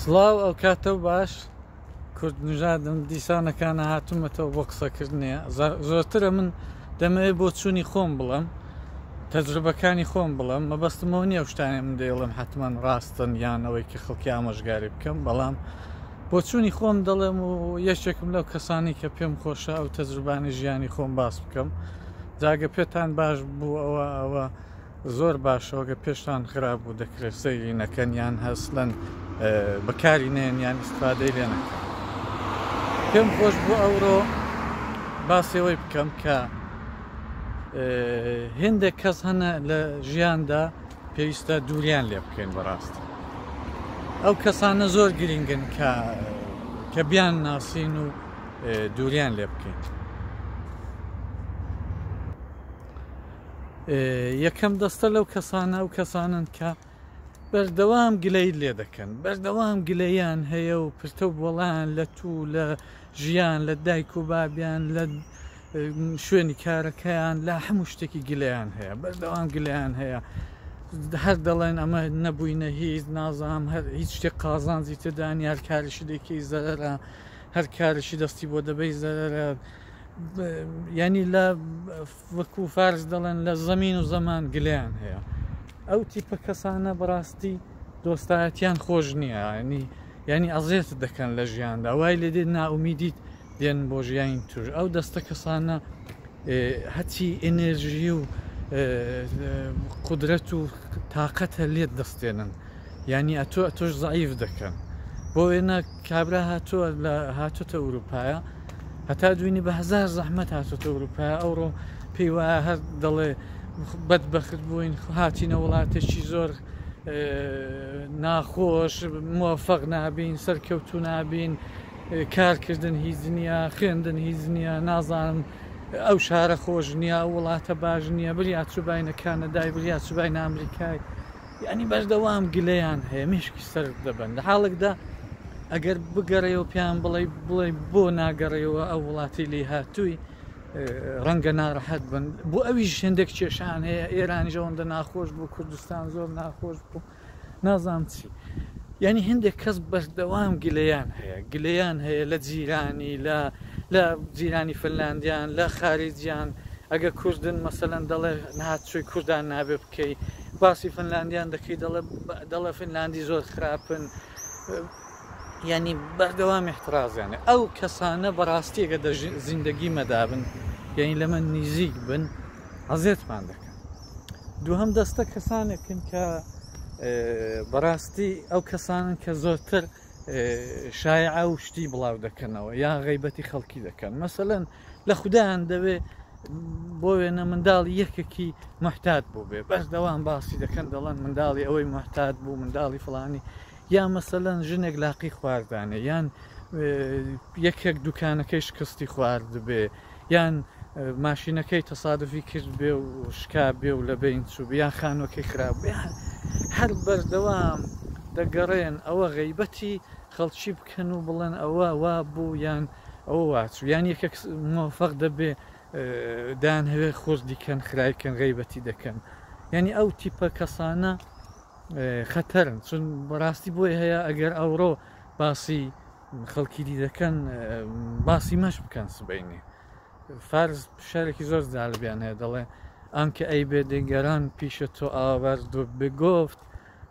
سڵاو ئەو کاتە باش کورد نژادم دیسانەکانە هاتوومەتەوە بۆ قسەکردنیە زۆرترە من دەمەوێت بۆ چوونی خۆم بڵم تەجروبەکانی خۆم بڵم مەبەستمەوە نییە شتانێ من دەیڵم حتمما ڕاستن یان ئەوەی کە خەڵکی ئامۆژگاری بکەم بەڵام بۆ چوونی خۆم دەڵێم و یەکێکم لەو کەسانی کە پێم خۆشە ئەو تەجروبانی ژیانی خۆم باس بکەم جاگە پێتان باش بوو ئەوە زۆر باشەوەگە پێشتان خراپ بوو دەکرێت سەیری نەکەن یان هەستن بەکاری نێن یان ئیسفادەی لێ نەکەن پێم خۆش بوو ئەوڕۆ باسیەوەی بکەم کە هێندێک کەس هەنە لە ژیاندا پێویستە دووریان لێ بکەین بەڕاستی ئەو کەسانە زۆر گرنگن کە بیان ناسین و دووریان لێ بکەین یەکەم دەستە لەو کەسانە ئەو کەسانن کە بەردەوام گلەی لێ دەکەن بەردەوام گلەیان هەیە و پرتە وەڵان لە تو لە ژیان لە دایک و بابیان لە شوێنی کارەکەیان لە هەموو شتێکی گلەیان هەیە بەردەوام گلەیان هەیە هەر دەڵێن ئەمە نەبووینە هیچ نازام هەر هیچ شتێک قازانجی تدانی هەر کارشی دێکی زەرەرە هەر کارشی دەستی بۆ دەبەی زەرەرە ینی لە وەکو فارس دەڵێن لە زەمین و زەمان گلەیان هەیە ئەو تیپە کەسانە بەڕاستی دۆستایەتیان خۆش نییە ینی ئەزێت دەکەن لە ژیاندا وای لێ دێت ناومیدیت دێن بۆ ژیانی توش ئەو دەستە کەسانە هەچی ئێنێرژی و قودرەت و تااقەتە لێت دەستێنن ینی ئەتۆش زعیف دەکەن بۆ وێنە کابرا هاتوتە ئەوروپایە هەتا دوینی بە هەزار زەحمەت هاتوتە ئەوروپایە ئەوڕۆ پێی وایە هەر دەڵێ بەدبەخت بووین هاتینە وڵاتێکی زۆر ناخۆش موفق نابین سەرکەوتو نابین کارکردن هیچ نییە خوێندن هیچ نییە نازانم ئەو شارە خۆش نییە وڵاتە باش نییە بریا چوبینە کانەدای بریا چوبینە ئەمریکای ینی بەردەوام گلەیان هەیە مشکی سەر دەبن لە حاڵێکدا ئەگەر بگەڕێەوە پیان بڵێ بۆ ناگەڕێەوە ئەو وڵاتی لێ هاتووی ڕەنگە ناڕەحەت بن بۆ ئەویش هێندێک کێشان هەیە ئێرانی ژەوەندە ناخۆش بوو کوردستان زۆر ناخۆش بوو نازام چی ینی هێندێک کەس بەردەوام گلەیان هەیە لە جیرانی لە جیرانی فنلاندیان لە خارجیان ئەگە کوردن مەسەلەن دەڵێ نهاتچووی کوردان نابێ بکەی باسی فنلاندیان دەکەی دەڵێ فنلاندی زۆر خراپن ینی بەردەوام احترازیانە ئەو کەسانە بەڕاستیەکە زیندگی مەدابن یعنی لە من نزیک بن ئەزێتمان دەکەن دووهەم دەستە کەسانێکن کە بەڕاستی ئەو کەسانن کە زۆرتر شایعە و شتی بڵاو دەکەنەوە یان غەیبەتی خەڵکی دەکەن مەسەلەن لە خوددایان دەوێ بۆ وێنە منداڵی یەکێکی محتات بوو بێ بەردەوام باسی دەکەن دەڵێن منداڵی ئەوەی محتات بوو منداڵی فڵانی یان مەسەلەن ژنێک لاقی خواردانێ یان یەکێک دوکانەکەی شکستی خوارد بێ یان ماشینەکەی تەسادفی کرد بێ و شکا بێ و لە بین چوو یان خانوەکەی خراپ بێ هەر بەردەوام دەگەڕێن ئەوە غەیبەتی خەڵکی بکەن و بڵێن ئەوە وا بوو یان ئەوە واچوو یان یەکێک موفق دەبێ دان هەوێ خۆردیکەن خرایکەن غەیبەتی دەکەن ینی ئەو تیپە کەسانە خەتەرن چون بەڕاستی بۆی هەیە ئەگەر ئەوڕۆ باسی خەڵکی دی دەکەن باسی مەش بکەن سبەینێ فارز شارێکی زۆر جالبیان هەیە دەڵێ ئەمکە ئەی بێ دەگەران پیشە تۆ ئاوەرد و بگۆفت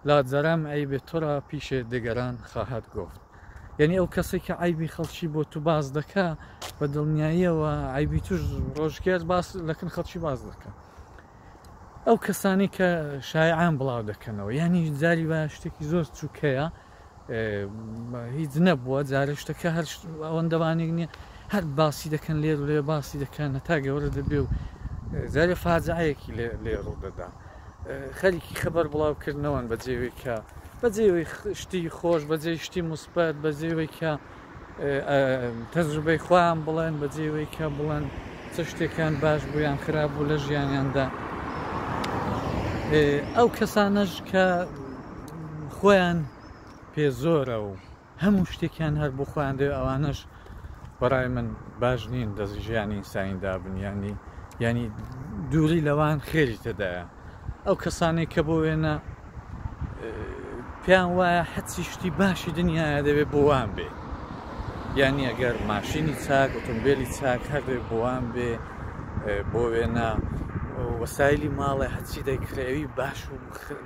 لاجەرام ئەی بێ تۆڕا پیشێ دەگەران خواهد گفت یعنی ئەو کەسێک کە عیبی خەڵکی بۆ تو باز دەکا بە دڵنیاییەوە عیبی توش ڕۆژگەر باس لەکن خەڵکی باز دەکەن ئەو کەسانی کە شایعان بڵاو دەکەنەوە ینی جاری بە شتێکی زۆر چووکەیە هیچ نەبووە جارە شتەکە هەر ئەوەندەوانێک نییە هەر باسی دەکەن لێر لێ باسی دەکەن هەتا گەورە دەبێ و جارێ فاجعەیەکی لێ ڕوودەدا خەریکی خەبەر بڵاوکردنەوەن بەجێوەی کە بەجێوەی شتی خۆش بەجێ شتی موسبەت بەجێوەی کە تەجروبەی خۆیان بڵێن بەجێوەی کە بڵێن چ شتێکان باش بوویان خراپ بوو لە ژیانیاندا ئەو کەسانەش کە خۆیان پێ زۆرە و هەموو شتێکیان هەر بۆ خۆیان دێ ئەوانەش بەڕای من باش نین دەست ژیانی ئینسانیدا بن ینی دووری لەوان خێری تێدایە ئەو کەسانێک کە بۆ وێنە پێیان وایە حەچی شتی باشی دنیاە دەبێت بۆوان بێ یعنی ئەگەر ماشینی چاک ئۆتۆمبیلی چاک هەر دەبێت بۆوان بێ بۆ وێنە وەسایلی ماڵێ هەچی دەیکرێوی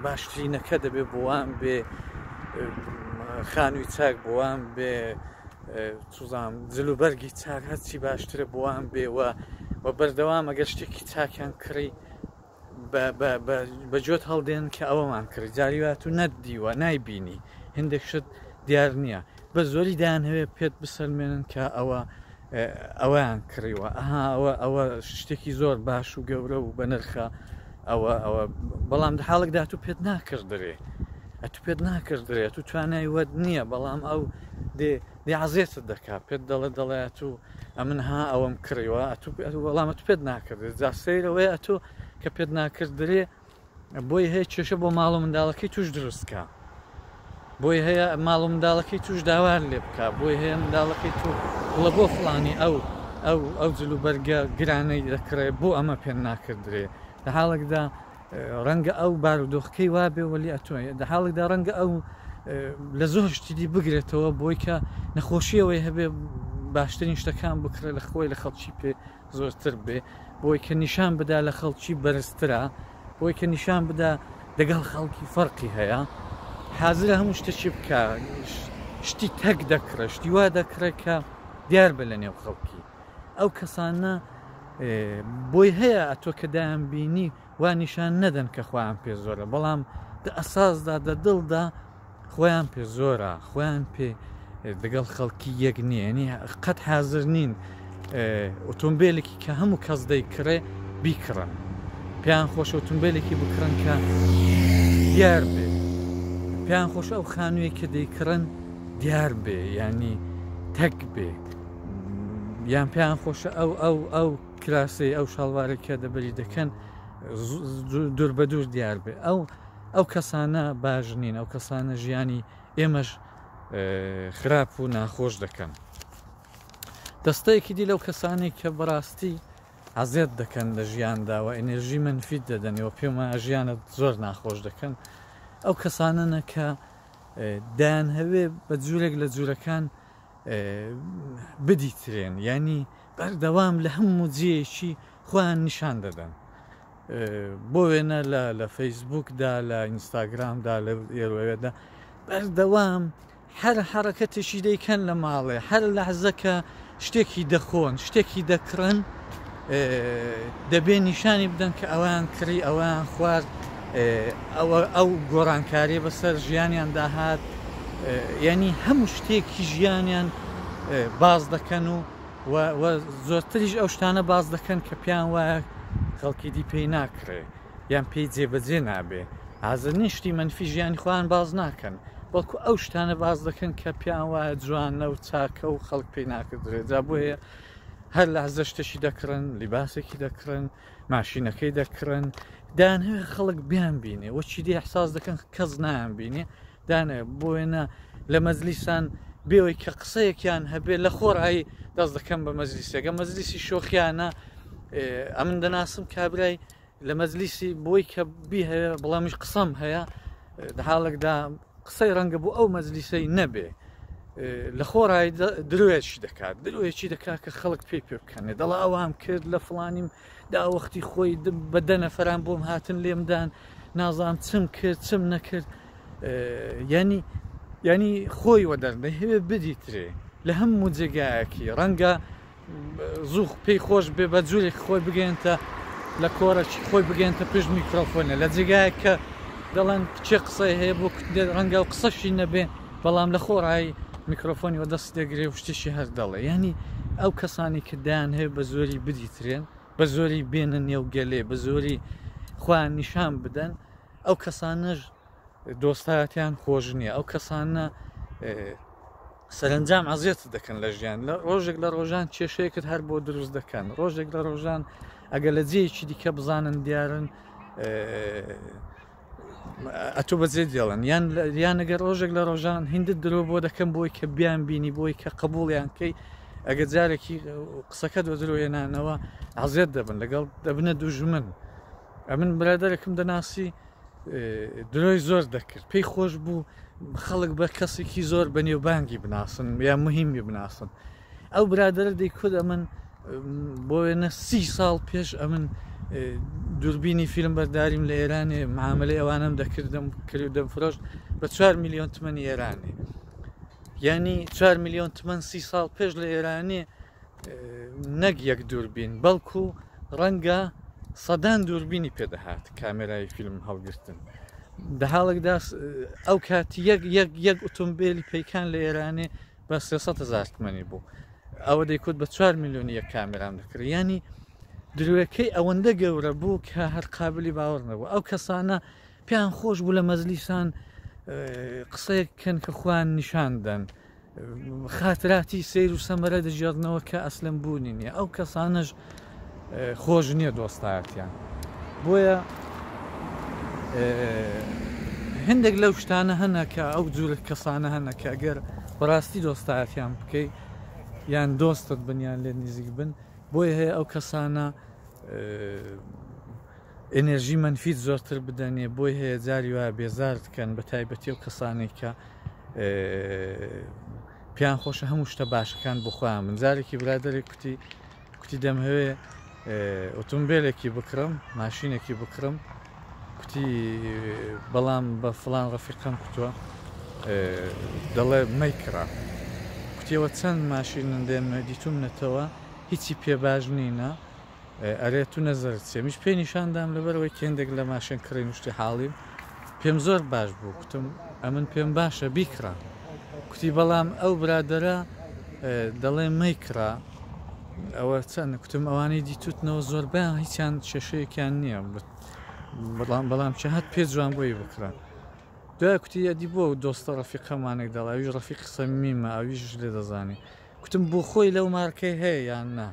باشترینەکە دەبێت بۆوان بێ خانووی چاک بۆوان بێ سوزام جلوبەرگی چاک هەرچی باشترە بۆوان بێوە و بەردەوام ئەگەر شتێکی چاکیان کڕی بەجۆت هەڵدێن کە ئەوەمان کرد جاریوات و نەدیوە نایبینی هندێک شت دیار نییە بە زۆری دایان هەوێ پێت بسەلمێنن کە ئەوەیان کڕیوە ئەوە شتێکی زۆر باش و گەورە و بە نرخە ئەوە بەڵام حاڵێکدا تو پێت ناکردرێ ئەتو پێت ناکردرێ تو توانای وەد نییە بەڵام ئەو عزیێتت دەکات پێت دەڵێت و ئەمنها ئەوەم کڕیوە وەڵامە تو پێت ناکردێت جا سەیرەوەی ئەتۆ کە پێت ناکردرێ بۆی هەیە کێشە بۆ ماڵ و منداڵەکەی توش دروستکە بۆی هەیە ماڵ و منداڵەکەی توش داوار لێ بکە بۆی هەیە منداڵەکەی تو بڵە بۆ فڵانی ئەو جلوبەرگە گرانەی دەکڕێت بۆ ئەمە پێ ناکردرێ لە حاڵێکدا ڕەنگە ئەو بارودۆخەکەی وابێ وەلی ئەتوێ لە حاڵێکدا ڕەنگە ئەو لە زۆر شتیدی بگرێتەوە بۆی کە نەخۆشیەوەی هەبێ باشترین شتەکان بکرێت لە خۆی لە خەڵکی پێ زۆرتر بێ بۆی کە نیشان بدا لە خەڵکی بەرزترە بۆی کە نیشان بدا لەگەڵ خەڵکی فەرقی هەیە حازرە هەموو شتێکی بکە شتی تەک دەکرێت شتی وا دەکرێت کە دیار بە لە نێو خەڵکی ئەو کەسانە بۆی هەیە ئەتۆ کە دایان بینی وا نیشان نەدەن کە خۆیان پێ زۆرە بەڵام ئەساسدا دڵدا خۆیان پێ زۆرە خۆیان پێ دەگەڵ خەڵکی یەک نییە نی قەت حازر نین ئۆتۆمبیلێکی کە هەموو کەس دەیکڕێ بیکڕن پێیان خۆش ئۆتۆمبیلێکی بکڕن کە دیار بێ پێیان خۆش ئەو خانوویە کە دەیکڕن دیار بێ ینی تەک بێ یان پێیان خۆشە ئەو کراسەی ئەو شاڵوارێکە دەبەری دەکەن دوور بە دوور دیار بێ ئەو کەسانە باش نین ئەو کەسانە ژیانی ئێمەش خراپ و ناخۆش دەکەن دەستەیەکی دی لەو کەسانی کە بەڕاستی عزیێت دەکەن لە ژیانداوە ئەنێژی منفیت دەدەنەوە پێمە ژیانت زۆر ناخۆش دەکەن ئەو کەسانەنە کە دایان هەوێ بە جوورێک لە جوورەکان بدیترێن ینی بەردەوام لە هەموو جێیەکی خۆیان نیشان دەدەن بۆ وێنە لە فەیسبوکدا لە ئینستاگرامدا لە ئێروەوێدا بەردەوام هەر حرەکەتێکی دەیکەن لە ماڵێ هەر لەحزەکە شتێکی دەخۆن شتێکی دەکڕن دەبێ نیشانی بدەن کە ئەویان کڕی ئەویان خوارد ئەو گۆڕانکاریە بەسەر ژیانیان داهات ینی هەموو شتێکی ژیانیان باز دەکەن و زۆرتریش ئەو شتانە باز دەکەن کە پیان وایە خەڵکی دی پێی ناکرێ یان پێی جێبەجێ نابێ حازر نیشتی منفی ژیانی خۆیان باز ناکەن بەڵکو ئەو شتانە باز دەکەن کە پیان وایە جوانە و چاکە و خەڵک پێی ناکردرێت جا بۆیە هەر لە حەزە شتێکی دەکڕن لیباسێکی دەکڕن ماشینەکەی دەکڕن دایان هەوێ خەڵک بیان بینێ وەچی دی احساس دەکەن کەس نایان بینێ دانێ بۆیە لە مەجلیسان بێەوەی کە قسەیەکیان هەبێ لە خۆڕایی دەست دەکەم بە مەجلیسێکە مەجلیسی شۆخیانە ئەمن دەناسم کابرای لە مەجلیسی بۆی کە بی هەیە بەڵامیش قسەم هەیە لە حاڵێکدا قسەی ڕەنگە بۆ ئەو مەجلیسەی نەبێ لە خۆڕایی درۆیەکی دەکات درۆیەکی دەکات کە خەڵک پێی پێ بکەنێ دەڵا ئەوام کرد لە فڵانیم داوەختی خۆی بەدە نەفەران بۆم هاتن لێمدان نازام چم کرد چم نەکرد ینی خۆی وەدەرنە هەوێ بدیترێ لە هەموو جێگایەکی ڕەنگە زوو پێی خۆش بێ بە جوورێک خۆی بگەێنتە لە کۆرەی خۆی بگەێنتە پشت میکرۆفۆنە لە جێگایە کە دەڵێن چێ قسەی هەیە بۆ ڕەنگە و قسەشی نەبێ بەڵام لە خۆڕایی میکرۆفۆنی وە دەست دەگرێ و شتێکی هەر دەڵێ ینی ئەو کەسانی کە دایان هەیە بە زۆری بدیترێن بە زۆری بێنە نێو گەلێ بە زۆری خۆیان نیشان بدەن ئەو کەسانەش دۆستایەتیان خۆش نییە ئەو کەسانە سەرنجام عزیێت دەکەن لە ژیان لە ڕۆژێک لە ڕۆژان کێشەیەکت هەر بۆ دروست دەکەن ڕۆژێک لە ڕۆژان ئەگە لە جێیەکی دیکە بزانن دیارن ئەتۆ بەجێ دێڵن یان ئەگەر ڕۆژێک لە ڕۆژان هندت درۆ بۆ دەکەم بۆی کە بیان بینی بۆی کە قبوڵیانکەی ئەگە جارێکی قسەکە دۆدرۆێنانەوە عزیێت دەبن لەگەڵ دەبنە دوژمن ئەمن برادەرێکم دەناسی درۆی زۆر دەکرد پێی خۆش بوو خەڵک بە کەسێکی زۆر بەنێوبانگی بناسن یا مهمی بناسن ئەو برادرە دەیکوت ئەمن بۆ وێنە 30 ساڵ پێش ئەمن دووربینی فیلم بەرداریم لە ئێرانێ معاملەی ئەوانم دەکردم فرۆشت بە 4 میلیۆن تمەنی ئێرانێ یعنی 4 میلیۆن تمەن 30 ساڵ پێش لە ئێرانێ نەک یەک دووربین بەڵکو ڕەنگە سەدان دووربینی پێدەهات کامێرای فیلم هەڵگرتن لە حاڵێکدا ئەو کاتی یەک ئۆتۆمبیلی پەیکان لە ئێرانێ بە 300,000 تمەنی بوو ئەوە دەیکوت بە 4 میلیۆنی یەک کامێرام دەکرد ینی دروێکەی ئەوەندە گەورە بوو کە هەر قابلی باوەڕ نەبوو ئەو کەسانە پێیان خۆش بوو لە مەزلیسان قسەیەکەن کە خوان نیشاندەن خاتراتی سیر و سەمەرە دەژێڕنەوە کە ئەسلم بوونی نییە ئەو کەسانەش خۆش نییە دۆستایەتیان بۆیە هەندێک لەو شتانە هەنە کە ئەو جوورە کەسانە هەنە کە ئەگەر بەڕاستی دۆستایەتیان بکەی یان دۆستت بنیان لێ نزیک بن بۆیە هەیە ئەو کەسانە ئێنەرژی منفیت زۆرتر بدەنێ بۆی هەیە جاری وایە بێزار بکەن بە تایبەتی ئەو کەسانێک کە پێیان خۆشە هەموو شتە باشەکان بخوایان من جارێکی برادێک کوتی دەمهەوێ ئۆتۆمبیلێکی بکڕم ماشینێکی بکڕم کوتی بەڵام بە فڵان ڕەفیقەم کوتووە دەڵێ مەیکڕا کوتیەوە چەند ماشینن دێمە دیتومنێتەوە هیچی پێ باش نینە ئەرێ تو نەزەرت چێ میش پێی نیشاندام لەبەرەوەی کێندێک لە ماشین کڕی نوشتی حاڵیم پێم زۆر باش بوو کوتم ئەمن پێم باشە بیکڕا کوتی بەڵام ئەو برادەرە دەڵێ مەیکڕا ئەوە چەند کوتم ئەوانەی دیتوتنەوە زۆر بیان هیچیان کێشەیەکیان نییە بەڵام چه هەت پێ جوان بۆی بکران دوای کوتی ئەدی بۆ دۆستە ڕەفیقەمانێک دەڵ ئەویش ڕەفیق سەمیمە ئەویش لێ دەزانی کوتم بۆ خۆی لەو مارکەی هەیە یان نا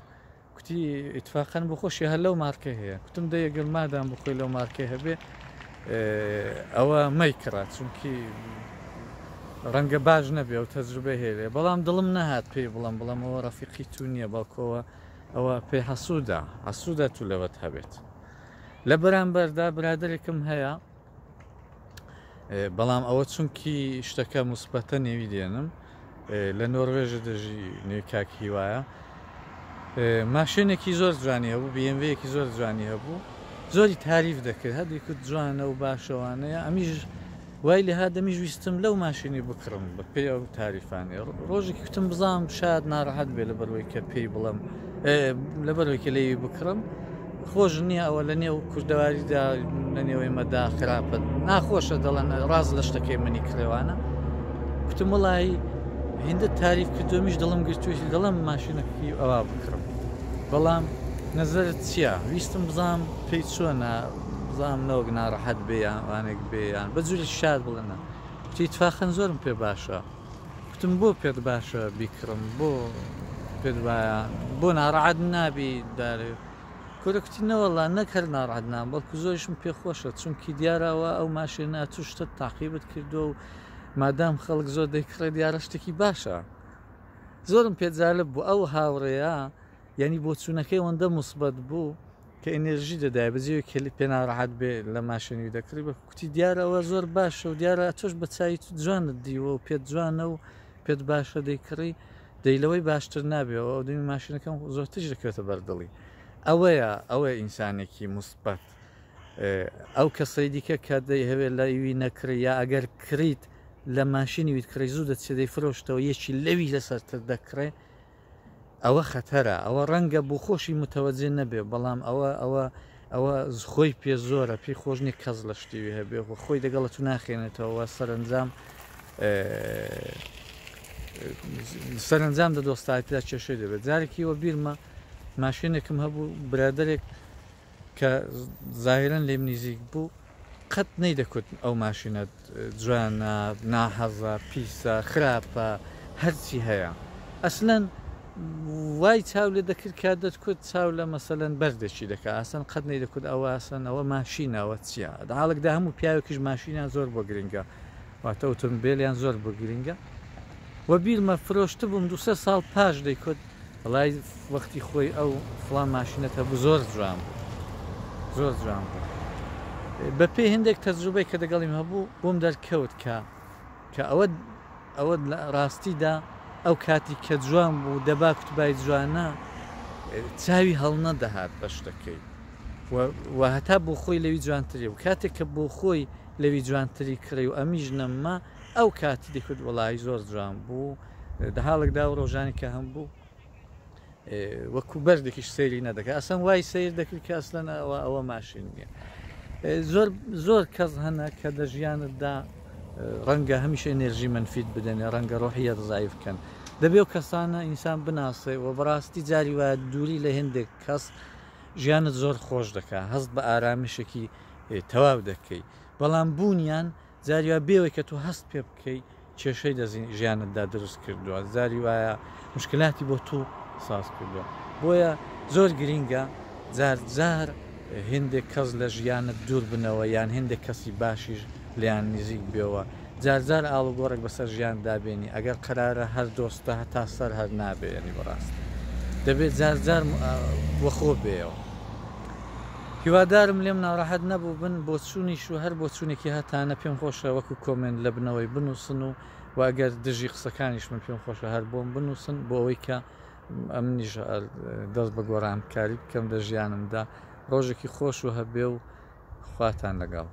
کوتی ئیتفاقەن بۆ خۆشی هەر لەو مارکە هەیە کوتم دەیەگەر مادام بۆ خۆی لەو مارکەی هەبێ ئەوە مەیکڕا چونکی ڕەنگە باش نەبێ و تەجروبە هەیە بەڵام دڵم نەهات پێی بڵام ئەوە ڕەفیقی تو نییە بەڵکەوە ئەوە پێی حەسوودا تو لەوەت هەبێت لە بەرامبەردا برادێکم هەیە بەڵام ئەوە چونکی شتەکە موسبەتە نێوی دێنم لە نۆروێژە دەژی نوێکاکی وایە ماشینێکی زۆر جوانی هەبوو BMW-یەکی زۆر جوانی هەبوو زۆری تاریف دەکرد هەردێکوت جوانە و باشەوانەیە ئەمیش وای لە هادەمیش ویستم لەو ماشینی بکڕم بە پێی ئەو تاریفانی ڕۆژێکی کوتم بزانم شاید ناڕەحەت بێ لەبەرەوەی کە پێی بڵم لەبەرەوەی کە لێوی بکڕم خۆش نییە ئەوە لە نێو کوردەواریدا لە نێوەی مەدا خراپە ناخۆشە دەڵێن ڕاز لە شتەکەی منی کرێوانە کوتم وڵی هێندە تاریف کردومیش دڵم گرتوێتی دەڵم ماشینەکەی ئەوە بکڕم بەڵام نەزەرت چییە ویستم بزانم پێی چۆنە بزانم نەوەک ناڕەحەت بێ یانوانێک بێیان بەجووری شاد بڵێنە کوتی ئیتفاقەن زۆرم پێ باشە کوتم بۆ پێت باشە بیکڕم بۆ پێت وایە بۆ ناڕەحەت نابی دارێ کورە کوتی نەوەڵا نەکەر ناڕەحەت نام بەڵکو زۆریشم پێخۆشە چونکی دیارەوە ئەو ماشینە تو شتت تاقیبت کردو و مادام خەڵک زۆر دەیکڕێ دیارە شتێکی باشە زۆرم پێجالب بوو ئەو هاوڕێیە یعنی بۆ چوونەکەی ئەوەندە موسبەت بوو کە ئێنێرژی دەدای بەجێوی کەلی پێ ناڕەحەت بێ لە ماشینی دەکڕی بە کوتی دیارەوە زۆر باشە و دیارە تۆش بە چای تو جوانت دیوە و پێت جوانە و پێت باشە دەیکڕی دەیلەوەی باشتر نابێەوە ئەو دەمی ماشینەکەم زۆرتر دەکەوێتە بەردڵی ئەوەیە ئینسانێکی موسبەت ئەو کەسەی دیکە کە دەی هەوێت لە ئیوی نەکڕی یا ئەگەر کریت لە ماشینی ویت کڕی زوو دەچێ دەی فرۆشتەوە یەکی لەوی لەسەرتر دەکڕێ ئەوە خەتەرە ئەوە ڕەنگە بۆ خۆشی متەوەجێ نەبێ بەڵام ئەوە خۆی پێ زۆرە پێی خۆشنی کەس لە شتیوی هەبێ خۆی دەگەڵە تو ناخێنێتەوە سەرنجام دە دۆستایەتیدا کێشەی دەبێت جارێکیەوە بیرمە ماشینێکم هەبوو برادێک کە زاهرەن لێم نزیک بوو قەت نەیدەکوت ئەو ماشینەت جوانە ناحەزە پیسە خراپە هەرچی هەیە ئەسلەن وای چاو لێ دەکرد کا دەتکوت چاو لە مەسەلەن بەردێکی دەکات ئاسان قەت نەیدەکوت ئەوە ئاسان ئەوە ماشینەوە چییە حاڵێکدا هەموو پیاوێکیش ماشینیان زۆر بۆ گرنگە واتە ئۆتۆمبیلیان زۆر بۆ گرنگە وە بیرمە فرۆشتە بووم 2-3 ساڵ پاش دەیکوت وڵای وەختی خۆی ئەو فڵان ماشینەتە بوو زۆر جوان بوو بە پێی هەندێک تەجروبەی کە دەگەڵیم هەبوو بۆم دەرکەوت کە کە ئەوە لە ڕاستیدا ئەو کاتی کە جوان بوو دەبا کوتبای جوانە چاوی هەڵ نەدەهات بە شتەکەی و هەتا بۆ خۆی لەوی جوانتری و کاتێک کە بۆ خۆی لەوی جوانتری کڕی و ئەمیش نەممە ئەو کاتی دەکرد وەڵی زۆر جوان بوو دەهاڵێکدا و ڕۆژانی کە هەم بوو وەکو بەردێکیش سەیری نەدەکە ئەسەن وای سیر دەکرد کە ئەسلەن ئەوە ماشین نییە زۆر کەس هەنە کە دە ژیانتدا ڕەنگە هەمیشە ئێنێرژی منفیت بدەنێ ڕەنگە ڕۆحیەت ضعیف بکەن دەبێ و کەسانە ئینسان بناسێ و بەڕاستی جاری وایە دووری لە هێندێک کەس ژیانت زۆر خۆش دەکات هەست بە ئارامشێکی تەواو دەکەی بەڵام بوونیان جاریوا بێەوەی کە تۆ هەست پێ بکەی کێشەی دەزین ژیانتدا دروست کردووە جاری وایە مشکلاتی بۆ تو ساز کردووە بۆیە زۆر گرینگە جار هێندێک کەس لە ژیانت دوور بنەوە یان هێندێک کەسی باشیش لیان نزیک بێەوە جارجار ئاڵوگۆڕێک بەسەر ژیان دابێنی ئەگەر قەرارە هەر دۆستە هەتا سەر هەر نابێنی بەڕاست دەبێت جارجار وەخۆ بێەوە هیوادارم لێم ناڕەحەت نەبوو بن بۆ چوونیش و هەر بۆ چوونێکی هەتانە پێم خۆشە وەکو کۆمنت لە بنەوەی بنووسن و ئەگەر دژی قسەکانیش من پێم خۆشە هەر بۆم بنووسن بۆ ئەوەی کە ئەمنیش دەست بە گۆڕانکاری بکەم لە ژیانمدا ڕۆژێکی خۆش و هەبێ و خواتان لەگەڵ